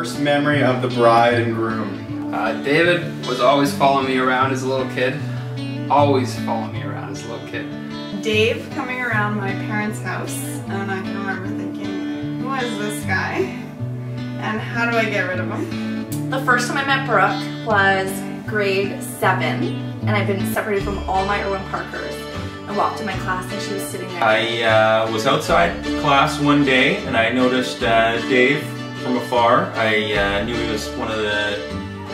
first memory of the bride and groom? David was always following me around as a little kid. Always following me around as a little kid. Dave coming around my parents' house, and I can remember thinking, who is this guy? And how do I get rid of him? The first time I met Brooke was grade 7, and I've been separated from all my Irwin Parkers. I walked in my class and she was sitting there. I was outside class one day and I noticed Dave from afar. I knew he was one of the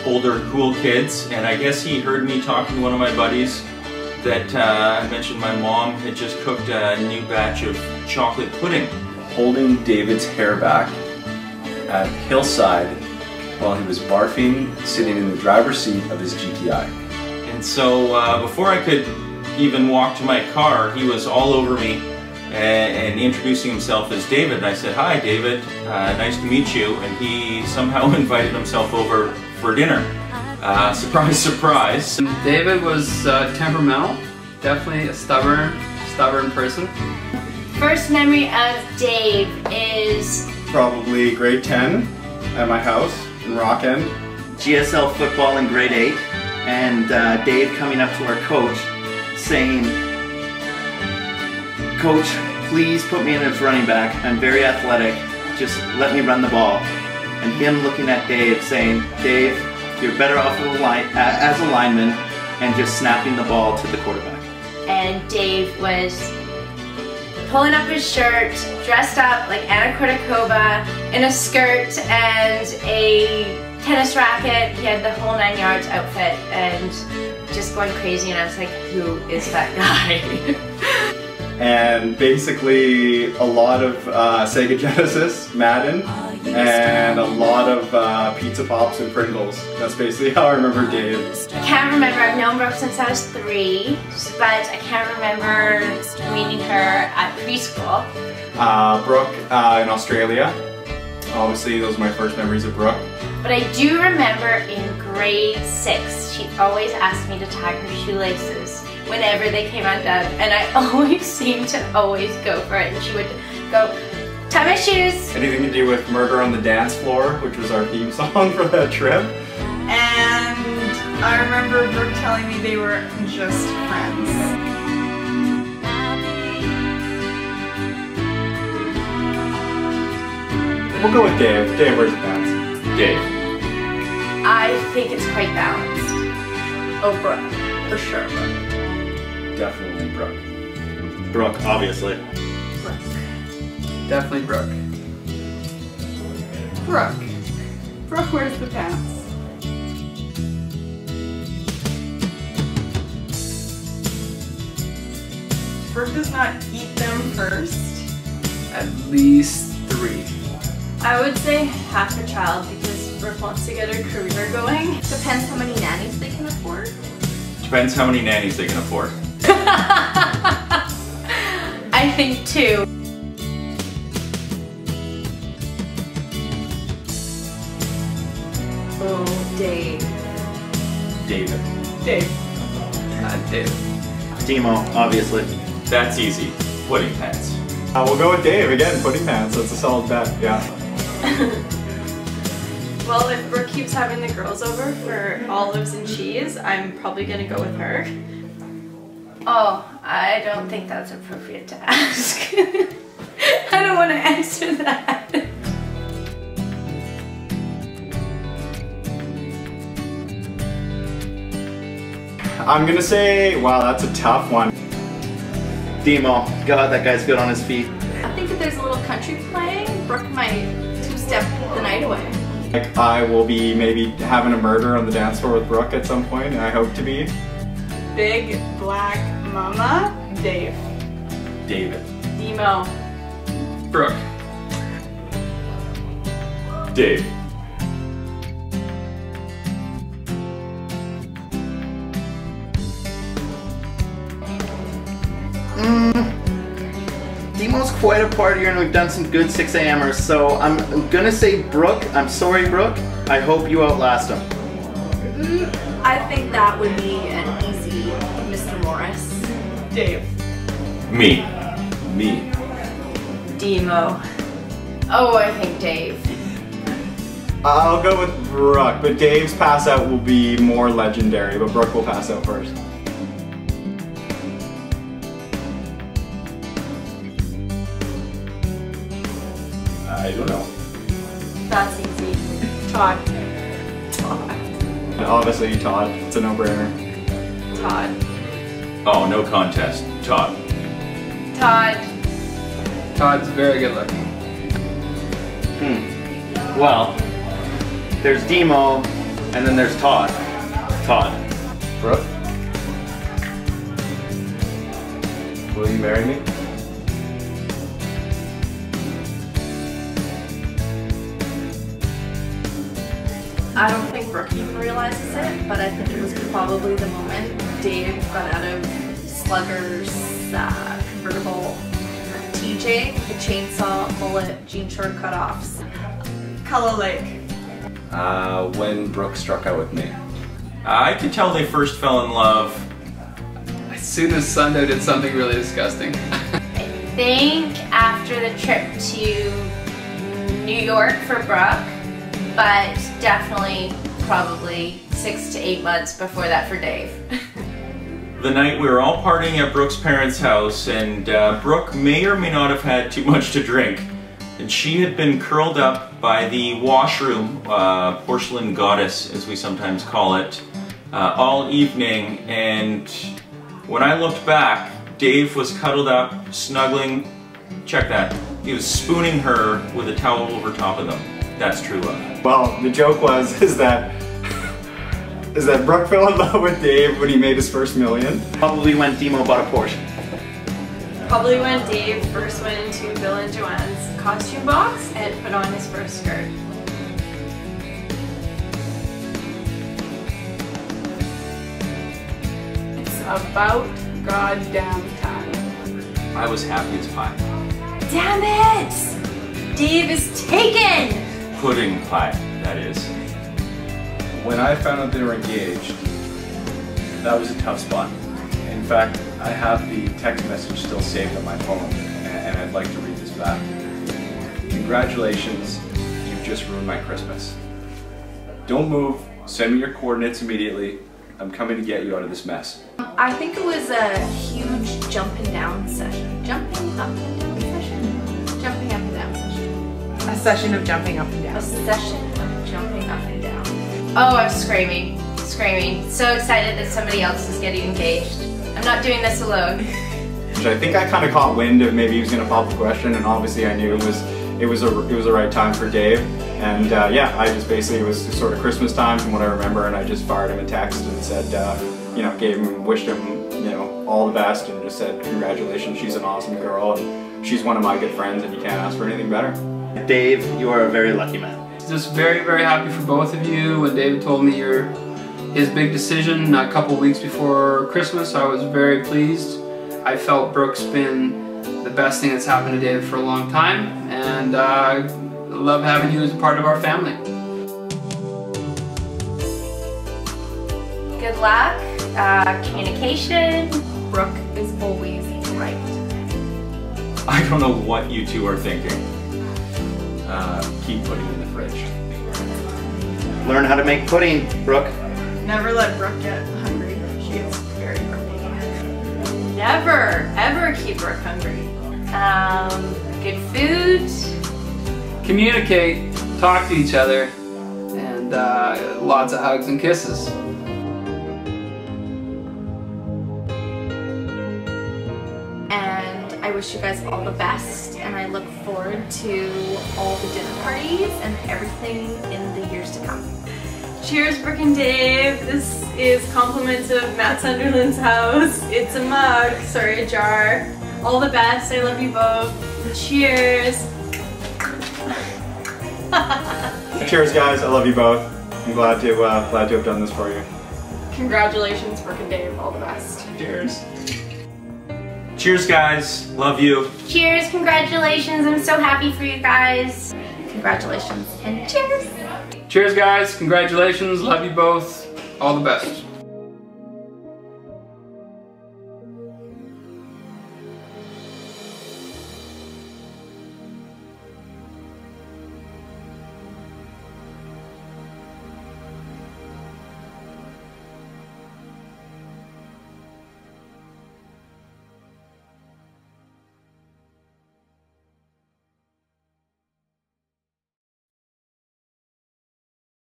older cool kids, and I guess he heard me talking to one of my buddies that I mentioned my mom had just cooked a new batch of chocolate pudding. Holding David's hair back at Hillside while he was barfing, sitting in the driver's seat of his GTI. And so before I could even walk to my car, he was all over me and introducing himself as David. And I said, "Hi David, nice to meet you." And he somehow invited himself over for dinner. Surprise, surprise. David was temperamental, definitely a stubborn person. First memory of Dave is Probably grade 10 at my house in Rock End. GSL football in grade 8, and Dave coming up to our coach saying, "Coach, please put me in as running back. I'm very athletic. Just let me run the ball." And him looking at Dave saying, "Dave, you're better off as a lineman," and just snapping the ball to the quarterback. and Dave was pulling up his shirt, dressed up like Anna Kournikova in a skirt and a tennis racket. He had the whole 9 yards outfit and just going crazy, and I was like, who is that guy? And basically a lot of Sega Genesis, Madden, and a lot of Pizza Pops and Pringles. That's basically how I remember Dave. I can't remember. I've known Brooke since I was 3, but I can't remember meeting her at preschool. Brooke in Australia. Obviously those are my first memories of Brooke. But I do remember in grade 6, she always asked me to tie her shoelaces whenever they came undone, and I always seemed to always go for it, and she would go, tie my shoes. Anything to do with Murder on the Dance Floor, which was our theme song for that trip. And I remember Brooke telling me they were just friends. We'll go with Dave. Dave wears the pants. Dave. I think it's quite balanced. Oh, Brooke, for sure, Brooke. Definitely Brooke. Brooke, obviously. Brooke. Definitely Brooke. Brooke. Brooke wears the pants. Brooke does not eat them first. At least 3. I would say half a child because Brooke wants to get her career going. Depends how many nannies they can afford. Depends how many nannies they can afford. I think 2. Oh, Dave. David. Dave. Dave. Demo, obviously. That's easy. Pudding pants. We'll go with Dave again. Pudding pants. That's a solid bet. Yeah. Well, if Brooke keeps having the girls over for olives and cheese, I'm probably gonna go with her. Oh, I don't think that's appropriate to ask. I don't want to answer that. I'm gonna say, wow, that's a tough one. Demo, God, that guy's good on his feet. I think if there's a little country playing, Brooke might two-step the night away. Like, I will be maybe having a murder on the dance floor with Brooke at some point. I hope to be. Big Black Mama, Dave. David. Demo. Brooke. Dave. Demo's quite a partier and we've done some good 6 a.m.ers, so I'm gonna say Brooke. I'm sorry, Brooke. I hope you outlast him. I think that would be an easy Mr. Morris. Dave. Me. Me. Demo. Oh, I think Dave. I'll go with Brooke, but Dave's pass out will be more legendary, but Brooke will pass out first. I don't know. That's easy. Todd. Obviously Todd, it's a no-brainer. Todd. Oh, no contest. Todd. Todd. Todd's very good looking. Well, there's Demo, and then there's Todd. Todd. Brooke? Will you marry me? I don't think Brooke even realizes it, but I think it was probably the moment Dave got out of Slugger's convertible TJ, the chainsaw, mullet, jean short cutoffs. Color Lake. When Brooke struck out with me. I could tell they first fell in love. As soon as Sundo did something really disgusting. I think after the trip to New York for Brooke, but definitely probably 6 to 8 months before that for Dave. The night we were all partying at Brooke's parents' house, and Brooke may or may not have had too much to drink. And she had been curled up by the washroom, porcelain goddess as we sometimes call it, all evening. And when I looked back, Dave was cuddled up, snuggling, check that, he was spooning her with a towel over top of them. That's true love. Well, the joke is that Brooke fell in love with Dave when he made his first million. Probably when Demo bought a Porsche. Probably when Dave first went into Bill and Joanne's costume box and put on his first skirt. It's about goddamn time. I was happy as pie. Damn it! Dave is taken! Pudding pie, that is. When I found out they were engaged, that was a tough spot. In fact, I have the text message still saved on my phone, and I'd like to read this back. Congratulations, you've just ruined my Christmas. Don't move, send me your coordinates immediately. I'm coming to get you out of this mess. I think it was a huge jumping down session. Jumping up and down session? Jumping up and down session. A session of jumping up and down. A session of jumping up and down. Oh, I was screaming. Screaming. So excited that somebody else is getting engaged. I'm not doing this alone. Which I think I kind of caught wind of maybe he was going to pop a question, and obviously I knew it was the right time for Dave. And yeah, I just basically, it was sort of Christmas time from what I remember, and I just fired him a text and said, you know, wished him, you know, all the best, and just said, congratulations, she's an awesome girl, and she's one of my good friends, and you can't ask for anything better. Dave, you are a very lucky man. Just very, very happy for both of you. When David told me his big decision a couple weeks before Christmas, I was very pleased. I felt Brooke's been the best thing that's happened to David for a long time, and I love having you as a part of our family. Good luck. Communication. Brooke is always right. I don't know what you two are thinking. Keep putting it in the fridge. Learn how to make pudding, Brooke. Never let Brooke get hungry. She is very hungry. Never, ever keep Brooke hungry. Good food. Communicate, talk to each other, and lots of hugs and kisses. And I wish you guys all the best, and I look forward to all the dinner parties and everything in the years to come. Cheers, Brooke and Dave. This is compliments of Matt Sunderland's house. It's a mug, sorry, a jar. All the best. I love you both. Cheers. Cheers, guys. I love you both. I'm glad to have done this for you. Congratulations, Brooke and Dave. All the best. Cheers. Cheers, guys. Love you. Cheers, congratulations. I'm so happy for you guys. Congratulations and cheers! Cheers, guys. Congratulations. Love you both. All the best.